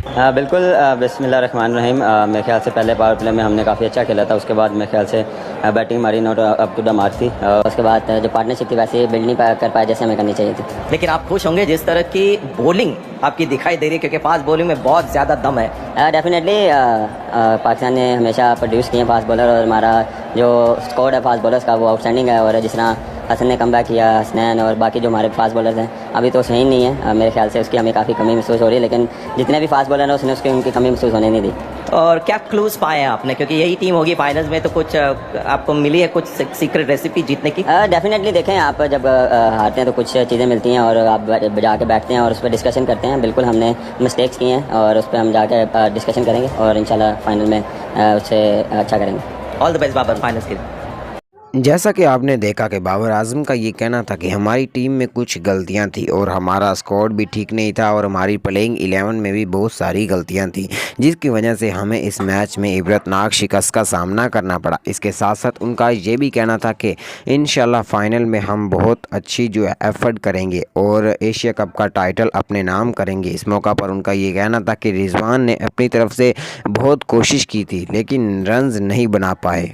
बिल्कुल बिस्मिल्लाहिर्रहमानिर्रहीम। मेरे ख़्याल से पहले पावर प्ले में हमने काफ़ी अच्छा खेला था। उसके बाद मेरे ख़्याल से बैटिंग हमारी not up to the mark थी। उसके बाद जो पार्टनरशिप थी वैसे बिल्ड नहीं कर पाए जैसे हमें करनी चाहिए थी। लेकिन आप खुश होंगे जिस तरह की बॉलिंग आपकी दिखाई दे रही है, क्योंकि फास्ट बॉलिंग में बहुत ज़्यादा दम है। डेफिनेटली पाकिस्तान ने हमेशा प्रोड्यूस किए फास्ट बॉलर, और हमारा जो स्क्वाड है फास्ट बॉलर्स का वो आउटस्टैंडिंग है। और जिस तरह हसन ने कम बैक किया, हसनैन और बाकी जो हमारे फास्ट बॉलर्स हैं अभी तो सही नहीं है। मेरे ख्याल से उसकी हमें काफ़ी कमी महसूस हो रही है, लेकिन जितने भी फास्ट बॉलर हैं उसने उसकी उनकी कमी महसूस होने नहीं दी। और क्या क्लूज पाए हैं आपने, क्योंकि यही टीम होगी फाइनल्स में, तो कुछ आपको मिली है कुछ सीक्रेट रेसिपी जीतने की? डेफिनेटली देखें, आप जब हारते हैं तो कुछ चीज़ें मिलती हैं और आप जाके बैठते हैं और उस पर डिस्कशन करते हैं। बिल्कुल हमने मिस्टेक्स किए हैं और उस पर हम जाके डिस्कशन करेंगे और इंशाल्लाह फाइनल में उससे अच्छा करेंगे। All the best Babar finals के लिए। जैसा कि आपने देखा कि बाबर आजम का ये कहना था कि हमारी टीम में कुछ गलतियां थी और हमारा स्क्वाड भी ठीक नहीं था और हमारी प्लेइंग 11 में भी बहुत सारी गलतियां थी, जिसकी वजह से हमें इस मैच में इबरतनाक शिकस्त का सामना करना पड़ा। इसके साथ साथ उनका ये भी कहना था कि इंशाल्लाह फाइनल में हम बहुत अच्छी जो है एफर्ट करेंगे और एशिया कप का टाइटल अपने नाम करेंगे। इस मौका पर उनका ये कहना था कि रिजवान ने अपनी तरफ से बहुत कोशिश की थी लेकिन रन्स नहीं बना पाए।